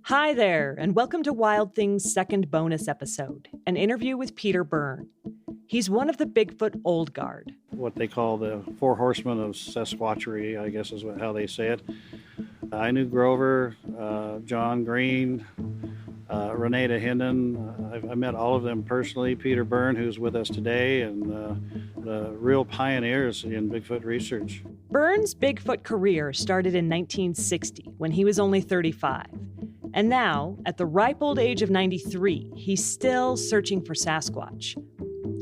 Hi there, and welcome to Wild Things' second bonus episode, an interview with Peter Byrne. He's one of the Bigfoot old guard. What they call the Four Horsemen of Sasquatchery, I guess is how they say it. I knew Grover, John Green, Renee Hinden. I met all of them personally. Peter Byrne, who's with us today, and the real pioneers in Bigfoot research. Byrne's Bigfoot career started in 1960 when he was only 35. And now, at the ripe old age of 93, he's still searching for Sasquatch.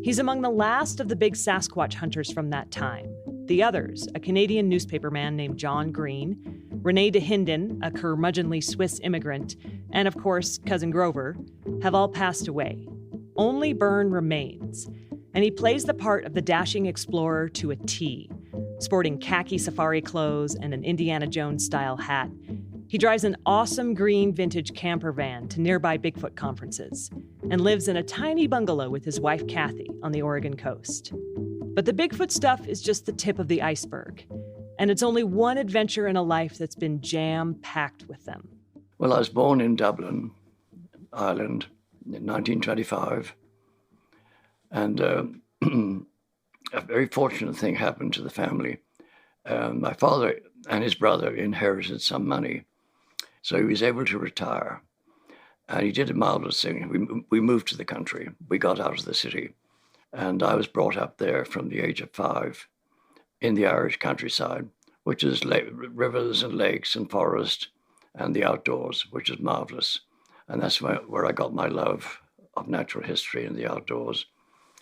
He's among the last of the big Sasquatch hunters from that time. The others, a Canadian newspaperman named John Green, Renee Hinden, a curmudgeonly Swiss immigrant, and of course, Cousin Grover, have all passed away. Only Byrne remains, and he plays the part of the dashing explorer to a T, sporting khaki safari clothes and an Indiana Jones-style hat. He drives an awesome green vintage camper van to nearby Bigfoot conferences and lives in a tiny bungalow with his wife Kathy on the Oregon coast. But the Bigfoot stuff is just the tip of the iceberg, and it's only one adventure in a life that's been jam-packed with them. Well, I was born in Dublin, Ireland, in 1925, and a very fortunate thing happened to the family. My father and his brother inherited some money, so he was able to retire. And he did a marvelous thing. We moved to the country. We got out of the city. And I was brought up there from the age of 5 in the Irish countryside, which is rivers and lakes and forest and the outdoors, which is marvelous. And that's where I got my love of natural history and the outdoors.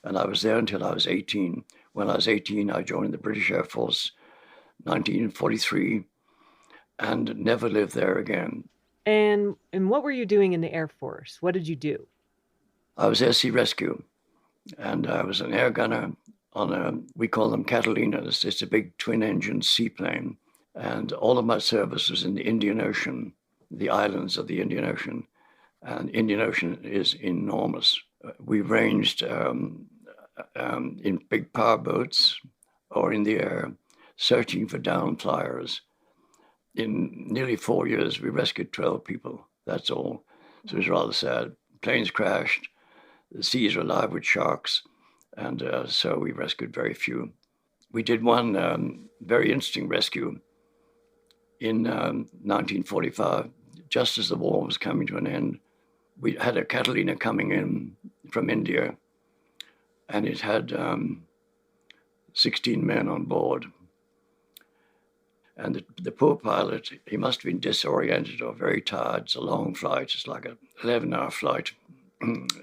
And I was there until I was 18. When I was 18, I joined the British Air Force, 1943, and never lived there again. And what were you doing in the Air Force? What did you do? I was Air Sea Rescue, and I was an air gunner on we call them Catalinas. It's a big twin-engine seaplane, and all of my service was in the Indian Ocean, the islands of the Indian Ocean, and Indian Ocean is enormous. We ranged in big power boats or in the air, searching for downed flyers. In nearly 4 years, we rescued 12 people. That's all. So it was rather sad. Planes crashed. The seas were alive with sharks. And so we rescued very few. We did one very interesting rescue in 1945, just as the war was coming to an end. We had a Catalina coming in from India, and it had 16 men on board. And the poor pilot, he must have been disoriented or very tired. It's a long flight. It's like an 11-hour flight.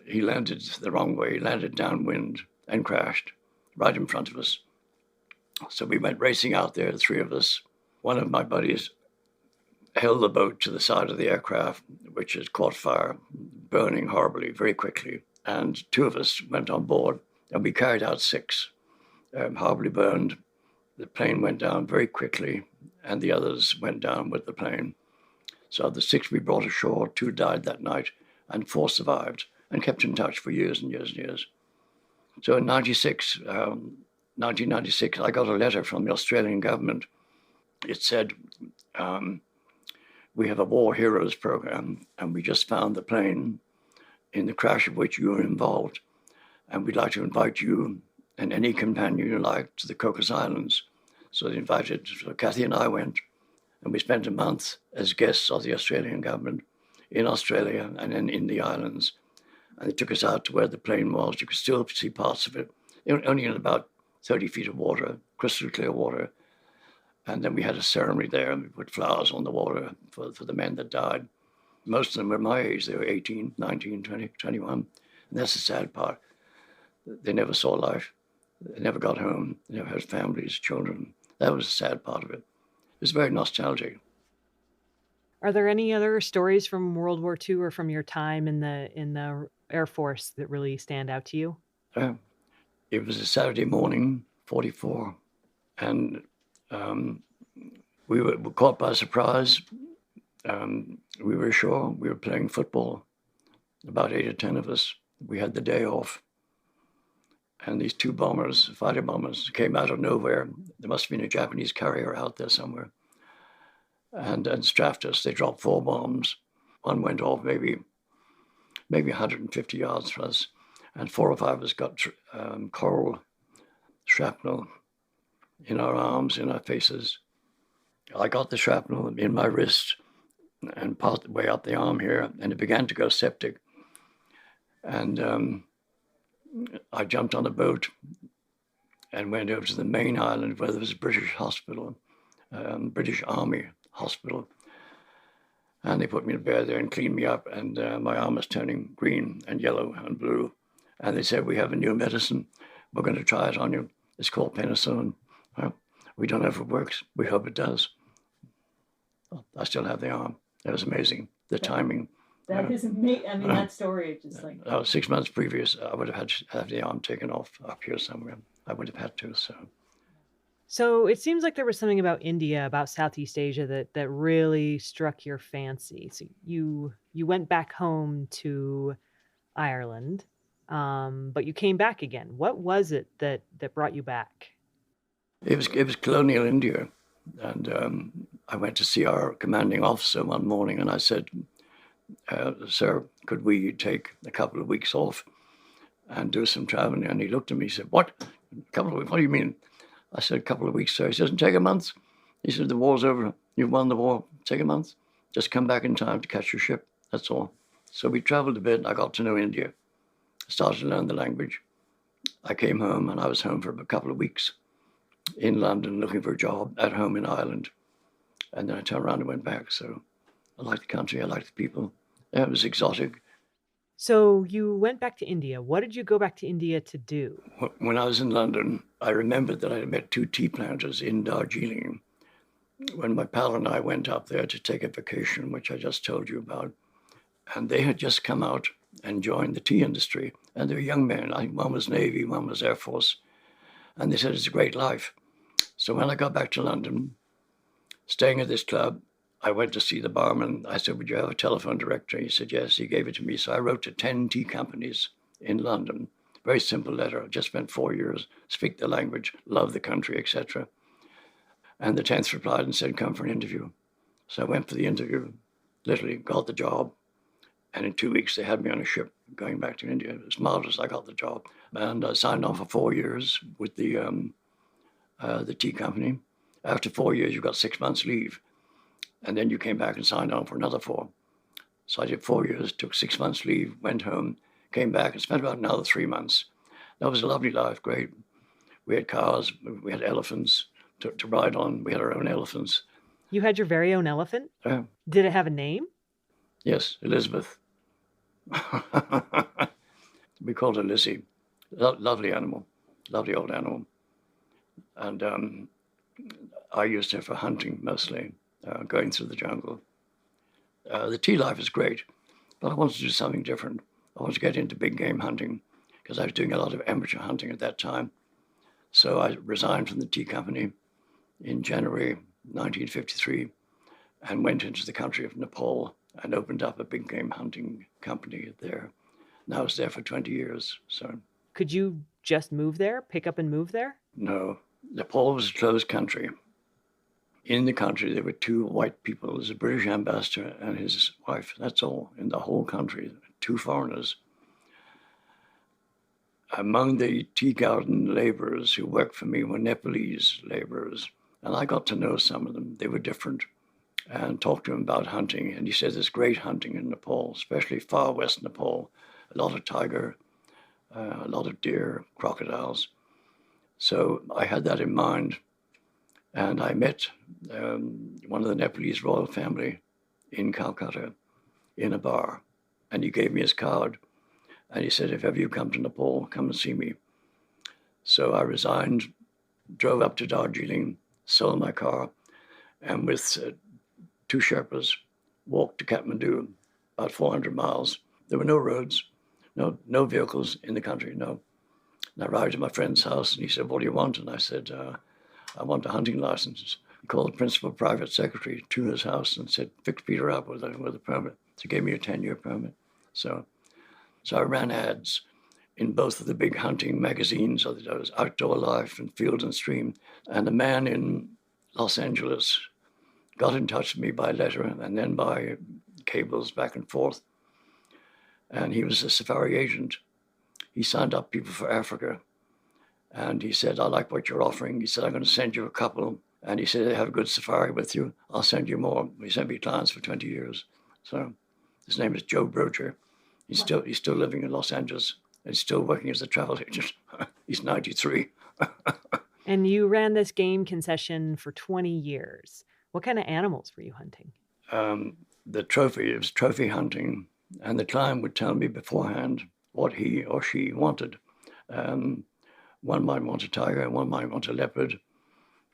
He landed the wrong way. He landed downwind and crashed right in front of us. So we went racing out there, the three of us. One of my buddies held the boat to the side of the aircraft, which had caught fire, burning horribly, very quickly. And 2 of us went on board, and we carried out 6, horribly burned. The plane went down very quickly, and the others went down with the plane. So of the 6 we brought ashore, 2 died that night, and 4 survived, and kept in touch for years and years and years. So in 1996, I got a letter from the Australian government. It said, we have a war heroes program, and we just found the plane in the crash of which you were involved, and we'd like to invite you and any companion you like to the Cocos Islands. So they invited, so Kathy and I went, and we spent a month as guests of the Australian government in Australia and then in the islands. And they took us out to where the plane was. You could still see parts of it, only in about 30 feet of water, crystal clear water. And then we had a ceremony there, and we put flowers on the water for the men that died. Most of them were my age. They were 18, 19, 20, 21. And that's the sad part. They never saw life. They never got home. They never had families, children. That was the sad part of it. It was very nostalgic. Are there any other stories from World War II or from your time in the Air Force that really stand out to you? It was a Saturday morning, 44, and we were caught by surprise. We were ashore. We were playing football, about 8 or 10 of us. We had the day off. And these 2 bombers, fighter bombers, came out of nowhere. There must have been a Japanese carrier out there somewhere. And strafed us. They dropped 4 bombs. One went off maybe 150 yards from us, and 4 or 5 of us got coral shrapnel in our arms, in our faces. I got the shrapnel in my wrist and part way up the arm here, and it began to go septic. And I jumped on a boat and went over to the main island where there was a British hospital, British Army hospital. And they put me to bed there and cleaned me up, and my arm was turning green and yellow and blue. And they said, we have a new medicine. We're going to try it on you. It's called penicillin. Well, we don't know if it works. We hope it does. I still have the arm. That was amazing. The timing. That is amazing. I mean, that story is just like... 6 months previous, I would have had to have the arm taken off up here somewhere. I would have had to, so... So it seems like there was something about India, about Southeast Asia that really struck your fancy. So you went back home to Ireland, but you came back again. What was it that brought you back? It was colonial India, and I went to see our commanding officer one morning, and I said, "Sir, could we take a couple of weeks off and do some traveling?" And he looked at me and said, "What? A couple of weeks? What do you mean?" I said, "A couple of weeks, sir." He says, "Take a month." He said, "The war's over. You've won the war. Take a month. Just come back in time to catch your ship. That's all." So we traveled a bit, and I got to know India. Started to learn the language. I came home, and I was home for a couple of weeks in London looking for a job at home in Ireland. And then I turned around and went back. So I liked the country. I liked the people. Yeah, it was exotic. So you went back to India. What did you go back to India to do? When I was in London, I remembered that I had met 2 tea planters in Darjeeling when my pal and I went up there to take a vacation, which I just told you about. And they had just come out and joined the tea industry. And they were young men. I think one was Navy, one was Air Force. And they said, it's a great life. So when I got back to London, staying at this club, I went to see the barman. I said, "Would you have a telephone directory?" He said, "Yes." He gave it to me. So I wrote to 10 tea companies in London. Very simple letter. I just spent 4 years, speak the language, love the country, etc. And the 10th replied and said, "Come for an interview." So I went for the interview, literally got the job. And in 2 weeks, they had me on a ship going back to India. It was marvelous. I got the job. And I signed on for 4 years with the tea company. After 4 years, you got 6 months leave. And then you came back and signed on for another 4. So I did 4 years, took 6 months leave, went home, came back and spent about another 3 months. That was a lovely life, great. We had cars, we had elephants to ride on. We had our own elephants. You had your very own elephant? Yeah. Did it have a name? Yes, Elizabeth. We called her Lizzie. Lovely animal, lovely old animal. And I used her for hunting mostly. Going through the jungle. The tea life is great, but I wanted to do something different. I wanted to get into big game hunting because I was doing a lot of amateur hunting at that time. So I resigned from the tea company in January 1953 and went into the country of Nepal and opened up a big game hunting company there. And I was there for 20 years. So could you just move there, pick up and move there? No, Nepal was a closed country. In the country, there were 2 white people. There's a British ambassador and his wife. That's all in the whole country, 2 foreigners. Among the tea garden laborers who worked for me were Nepalese laborers. And I got to know some of them. They were different and talked to him about hunting. And he said there's great hunting in Nepal, especially far west Nepal. A lot of tiger, a lot of deer, crocodiles. So I had that in mind. And I met one of the Nepalese royal family in Calcutta in a bar. And he gave me his card. And he said, "If ever you come to Nepal, come and see me." So I resigned, drove up to Darjeeling, sold my car, and with 2 Sherpas, walked to Kathmandu, about 400 miles. There were no roads, no vehicles in the country, no. And I arrived at my friend's house, and he said, "What do you want?" And I said, "I want a hunting license." He called the principal private secretary to his house and said, "Fix Peter up with a permit." So he gave me a 10-year permit. So I ran ads in both of the big hunting magazines. There was Outdoor Life and Field and Stream. And a man in Los Angeles got in touch with me by letter and then by cables back and forth. And he was a safari agent. He signed up people for Africa. And he said, I like what you're offering. He said, I'm going to send you a couple. And he said, have a good safari with you. I'll send you more. He sent me clients for 20 years. So his name is Joe Brocher. He's still living in Los Angeles. And he's still working as a travel agent. He's 93. And you ran this game concession for 20 years. What kind of animals were you hunting? It was trophy hunting. And the client would tell me beforehand what he or she wanted. One might want a tiger, one might want a leopard.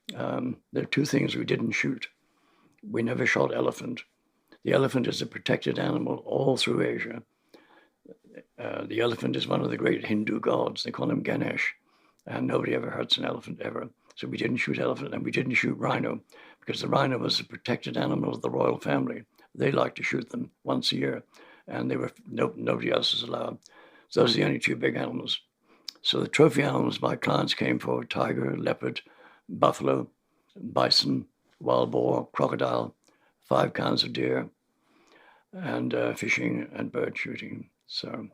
There are two things we didn't shoot. We never shot elephant. The elephant is a protected animal all through Asia. The elephant is one of the great Hindu gods. They call him Ganesh. And nobody ever hurts an elephant ever. So we didn't shoot elephant, and we didn't shoot rhino, because the rhino was a protected animal of the royal family. They liked to shoot them once a year, and nobody else was allowed. So those are the only two big animals. So the trophy animals my clients came for: tiger, leopard, buffalo, bison, wild boar, crocodile, 5 kinds of deer, and fishing and bird shooting. So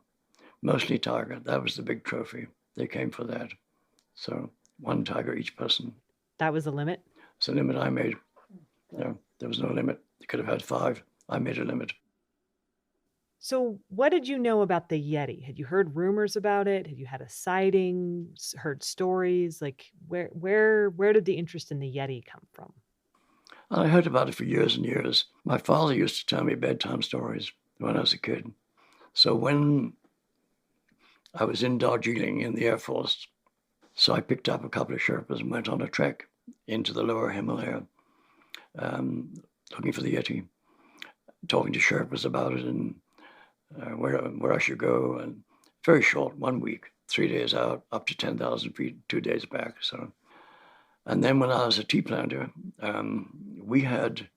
mostly tiger. That was the big trophy. They came for that. So 1 tiger each person. That was the limit? It's the limit I made. No, there was no limit. You could have had 5. I made a limit. So what did you know about the Yeti? Had you heard rumors about it? Had you had a sighting, heard stories? Like where did the interest in the Yeti come from? I heard about it for years and years. My father used to tell me bedtime stories when I was a kid. So when I was in Darjeeling in the Air Force, so I picked up a couple of Sherpas and went on a trek into the lower Himalaya, looking for the Yeti, talking to Sherpas about it and where I should go. And very short, 1 week, 3 days out, up to 10,000 feet, 2 days back. So, and then when I was a tea planter, we had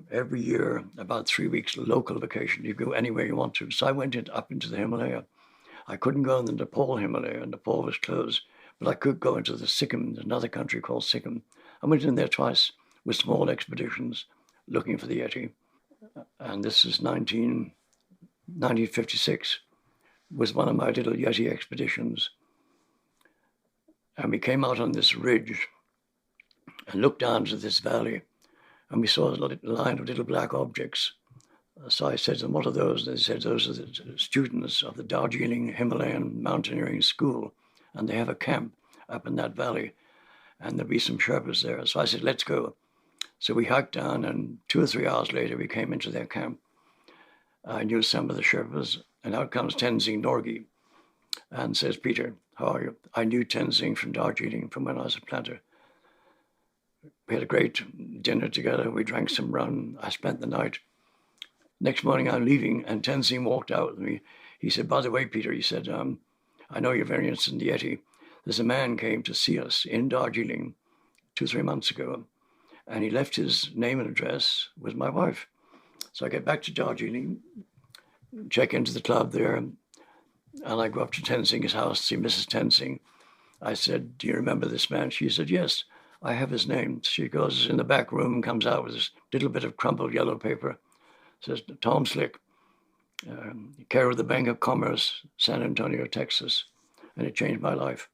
every year about 3 weeks local vacation. You go anywhere you want to. So I went up into the Himalaya. I couldn't go in the Nepal Himalaya. Nepal was closed, but I could go into the Sikkim, another country called Sikkim. I went in there twice with small expeditions looking for the Yeti. And this is 1956 was one of my little Yeti expeditions. And we came out on this ridge and looked down to this valley, and we saw a line of little black objects. So I said to them, what are those? They said, those are the students of the Darjeeling Himalayan Mountaineering School, and they have a camp up in that valley, and there'll be some Sherpas there. So I said, let's go. So we hiked down, and 2 or 3 hours later, we came into their camp. I knew some of the Sherpas, and out comes Tenzing Norgay and says, Peter, how are you? I knew Tenzing from Darjeeling from when I was a planter. We had a great dinner together. We drank some rum. I spent the night. Next morning, I'm leaving, and Tenzing walked out with me. He said, by the way, Peter, he said, I know you're very interested in the Yeti. There's a man came to see us in Darjeeling 2 or 3 months ago, and he left his name and address with my wife. So I get back to Darjeeling, check into the club there, and I go up to Tenzing's house, see Mrs. Tenzing. I said, do you remember this man? She said, yes, I have his name. She goes in the back room and comes out with this little bit of crumpled yellow paper. Says, Tom Slick, care of the Bank of Commerce, San Antonio, Texas. And it changed my life.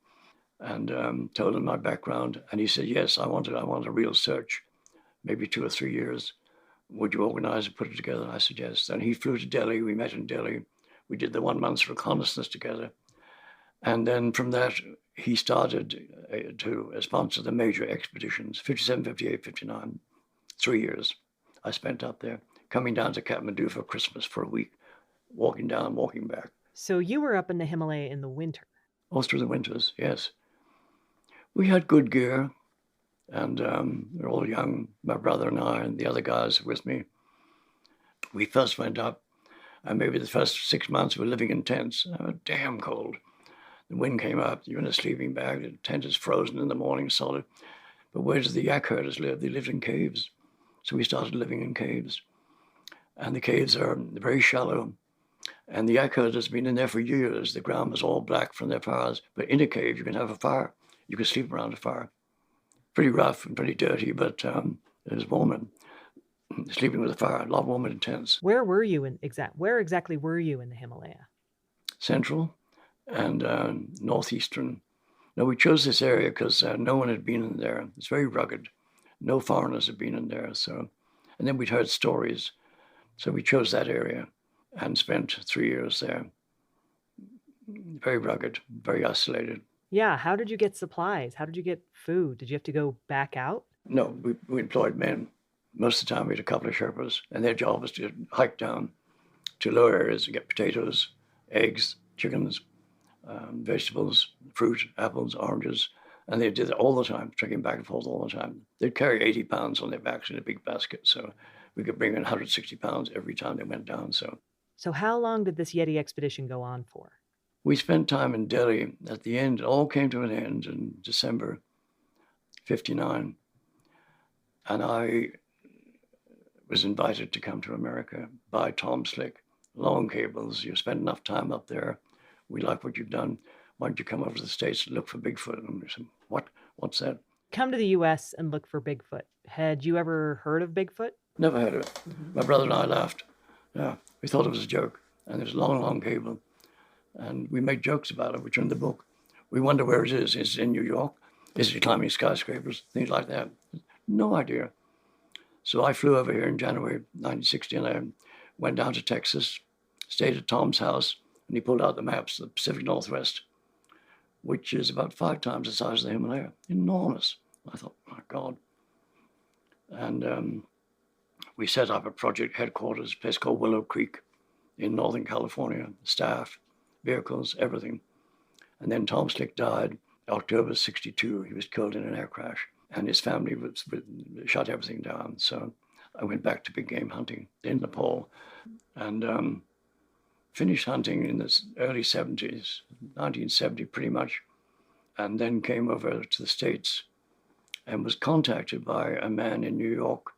And told him my background. And he said, yes, I want a real search, maybe 2 or 3 years. Would you organize and put it together? I said, yes. And he flew to Delhi. We met in Delhi. We did the 1 month's reconnaissance together. And then from that, he started to sponsor the major expeditions, 57, 58, 59, 3 years I spent up there, coming down to Kathmandu for Christmas for a week, walking down, walking back. So you were up in the Himalaya in the winter? All through the winters, yes. We had good gear, and we were all young, my brother and I, and the other guys with me. We first went up, and maybe the first 6 months we were living in tents. It was damn cold. The wind came up, you're in a sleeping bag, the tent is frozen in the morning, solid. But where did the yak herders live? They lived in caves. So we started living in caves. And the caves are very shallow. And the yak herders have been in there for years. The ground was all black from their fires. But in a cave, you can have a fire. You can sleep around a fire. Pretty rough and pretty dirty, but it was warm. sleeping with a fire, a lot warmer than tents. Where were you where exactly were you in the Himalaya? Central and northeastern. Now, we chose this area because no one had been in there. It's very rugged. No foreigners had been in there. So, and then we'd heard stories. So we chose that area and spent 3 years there. Very rugged, very isolated. Yeah, how did you get supplies? How did you get food? Did you have to go back out? No, we employed men. Most of the time we had a couple of Sherpas, and their job was to hike down to lower areas and get potatoes, eggs, chickens, vegetables, fruit, apples, oranges. And they did it all the time, trekking back and forth all the time. They'd carry 80 pounds on their backs in a big basket. So we could bring in 160 pounds every time they went down. So how long did this Yeti expedition go on for? We spent time in Delhi. At the end, it all came to an end in December 59. And I was invited to come to America by Tom Slick. Long cables, you spend enough time up there. We like what you've done. Why don't you come over to the States and look for Bigfoot? And we said, what? What's that? Come to the U.S. and look for Bigfoot. Had you ever heard of Bigfoot? Never heard of it. Mm-hmm. My brother and I laughed. Yeah, we thought it was a joke. And it was a long, long cable. And we made jokes about it, which are in the book. We wonder where it is. Is it in New York? Is it climbing skyscrapers? Things like that. No idea. So I flew over here in January 1960, and I went down to Texas, stayed at Tom's house, and he pulled out the maps of the Pacific Northwest, which is about 5 times the size of the Himalaya. Enormous. I thought, my God. And we set up a project headquarters, a place called Willow Creek in Northern California, staff, vehicles, everything. And then Tom Slick died October 62. He was killed in an air crash, and his family shut everything down. So I went back to big game hunting in Nepal and finished hunting in the early 70s, 1970 pretty much, and then came over to the States and was contacted by a man in New York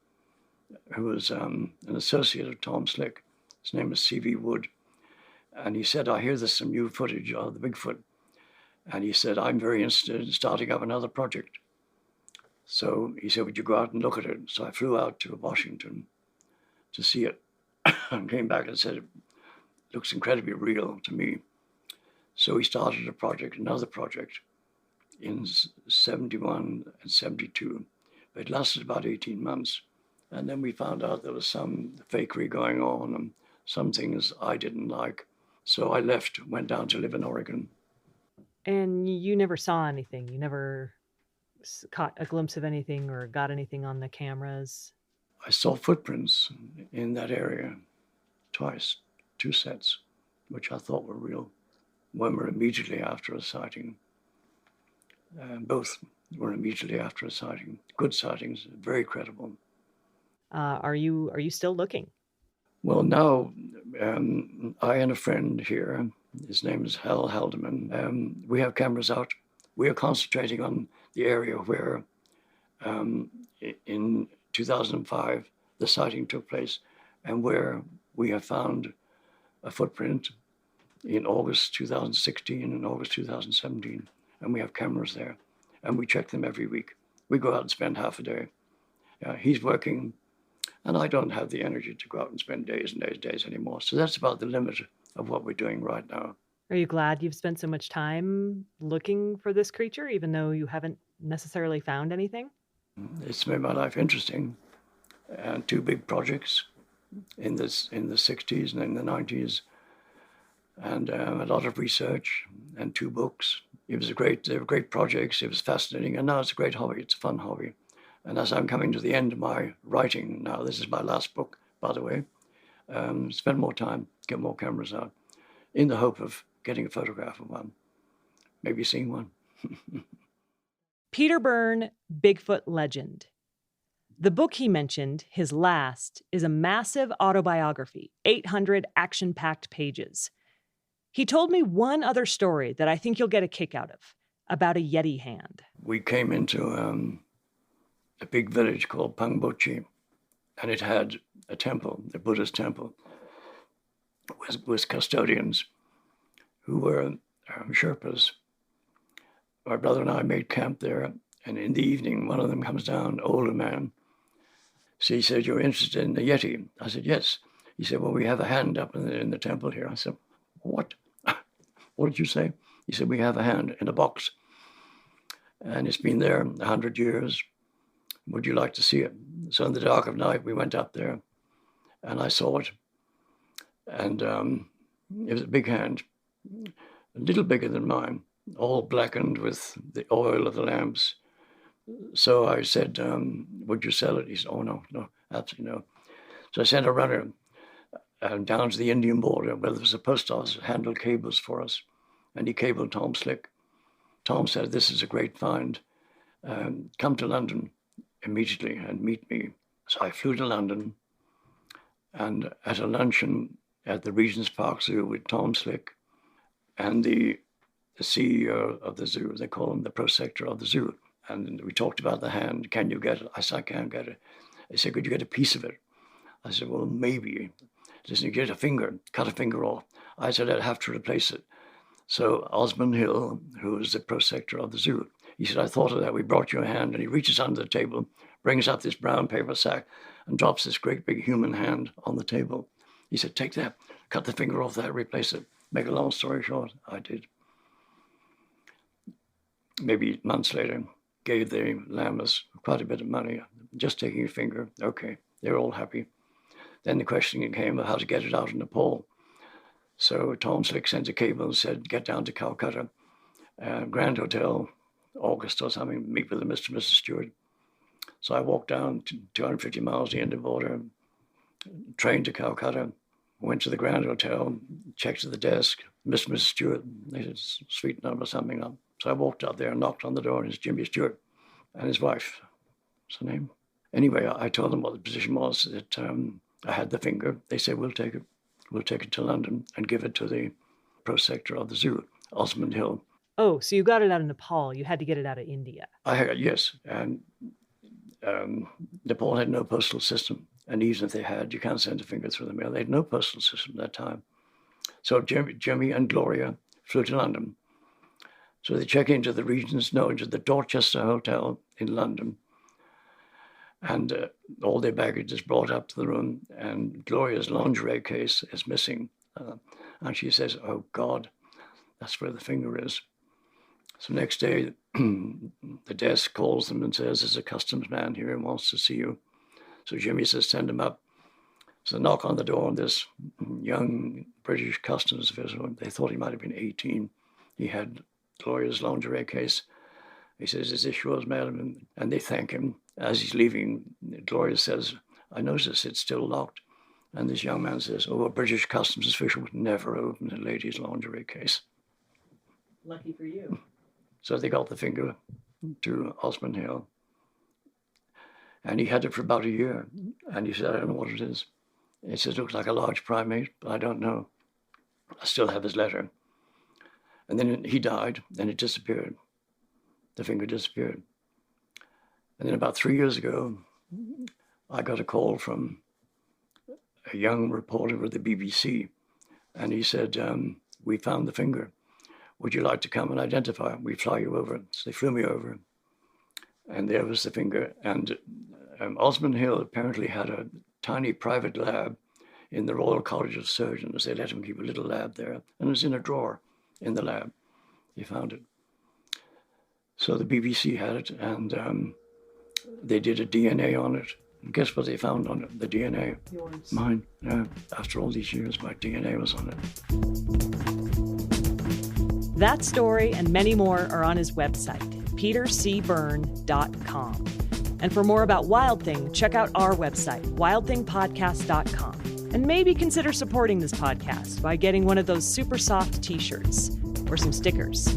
who was an associate of Tom Slick. His name was C.V. Wood. And he said, I hear there's some new footage of the Bigfoot. And he said, I'm very interested in starting up another project. So he said, would you go out and look at it? So I flew out to Washington to see it and came back and said, it looks incredibly real to me. So we started another project in 71 and 72. But it lasted about 18 months. And then we found out there was some fakery going on and some things I didn't like. So I left, went down to live in Oregon. And you never saw anything? You never caught a glimpse of anything or got anything on the cameras? I saw footprints in that area twice, 2 sets, which I thought were real. One were immediately after a sighting. Both were immediately after a sighting. Good sightings, very credible. Are you still looking? Well, now I and a friend here, his name is Hal Haldeman, we have cameras out. We are concentrating on the area where in 2005 the sighting took place and where we have found a footprint in August 2016 and August 2017. And we have cameras there and we check them every week. We go out and spend half a day. He's working. And I don't have the energy to go out and spend days and days and days anymore. So that's about the limit of what we're doing right now. Are you glad you've spent so much time looking for this creature, even though you haven't necessarily found anything? It's made my life interesting. And 2 big projects in the 60s and in the 90s. And a lot of research and 2 books. They were great projects. It was fascinating. And now it's a great hobby. It's a fun hobby. And as I'm coming to the end of my writing now, this is my last book, by the way, spend more time, get more cameras out, in the hope of getting a photograph of one, maybe seeing one. Peter Byrne, Bigfoot Legend. The book he mentioned, his last, is a massive autobiography, 800 action-packed pages. He told me one other story that I think you'll get a kick out of, about a Yeti hand. We came into a big village called Pangbochi, and it had a temple, a Buddhist temple, with custodians who were Sherpas. My brother and I made camp there, and in the evening, one of them comes down, older man, So he said, "You're interested in the Yeti?" I said, "Yes." He said, "Well, we have a hand up in the temple here." I said, "What? What did you say?" He said, "We have a hand in a box. And it's been there 100 years. Would you like to see it?" So in the dark of night, we went up there and I saw it. And it was a big hand, a little bigger than mine, all blackened with the oil of the lamps. So I said, "Would you sell it?" He said, "Oh, no, absolutely no." So I sent a runner down to the Indian border where there was a post office that handled cables for us. And he cabled Tom Slick. Tom said, "This is a great find. Come to London immediately and meet me." So I flew to London and at a luncheon at the Regent's Park Zoo with Tom Slick and the CEO of the zoo, they call him the prosector of the zoo. And we talked about the hand. "Can you get it?" I said, "I can't get it." They said, "Could you get a piece of it?" I said, "Well, maybe." They said, "You get a finger, cut a finger off." I said, "I'd have to replace it." So Osmond Hill, who was the prosector of the zoo, he said, "I thought of that. We brought you a hand." And he reaches under the table, brings up this brown paper sack and drops this great big human hand on the table. He said, "Take that, cut the finger off that, replace it." Make a long story short, I did. Maybe months later, gave the Lamas quite a bit of money, just taking a finger. Okay, they're all happy. Then the question came of how to get it out in Nepal. So Tom Slick sent a cable and said, "Get down to Calcutta, Grand Hotel, August or something, meet with the Mr. and Mrs. Stewart." So I walked down to 250 miles the Indian border, train to Calcutta, went to the Grand Hotel, checked at the desk, Mr. and Mrs. Stewart, they said, "Suite number something up." So I walked out there and knocked on the door, and it's Jimmy Stewart and his wife. What's her name? Anyway, I told them what the position was, that I had the finger. They said, "We'll take it. We'll take it to London and give it to the prosector of the zoo, Osmond Hill." Oh, so you got it out of Nepal. You had to get it out of India. Yes. And Nepal had no postal system. And even if they had, you can't send a finger through the mail. They had no postal system at that time. So Jimmy and Gloria flew to London. So they check into the into the Dorchester Hotel in London. And all their baggage is brought up to the room, and Gloria's lingerie case is missing. And she says, "Oh, God, that's where the finger is." So next day, the desk calls them and says, "There's a customs man here and wants to see you." So Jimmy says, "Send him up." So knock on the door, and this young British customs official, they thought he might have been 18. He had Gloria's lingerie case. He says, "Is this yours, madam?" And they thank him. As he's leaving, Gloria says, "I notice it's still locked." And this young man says, "Oh, a British customs official would never open a lady's lingerie case." Lucky for you. So they got the finger to Osmond Hill. And he had it for about a year. And he said, "I don't know what it is." He says, "It looks like a large primate, but I don't know." I still have his letter. And then he died, and it disappeared. The finger disappeared. And then about 3 years ago, I got a call from a young reporter with the BBC, and he said, "We found the finger. Would you like to come and identify it? We fly you over." So they flew me over, and there was the finger. And Osmond Hill apparently had a tiny private lab in the Royal College of Surgeons. They let him keep a little lab there, and it was in a drawer in the lab. He found it. So the BBC had it, and they did a DNA on it. And guess what they found on it? The DNA. Yours. Mine. After all these years, my DNA was on it. That story and many more are on his website, petercbyrne.com. And for more about Wild Thing, check out our website, wildthingpodcast.com. And maybe consider supporting this podcast by getting one of those super soft t-shirts or some stickers.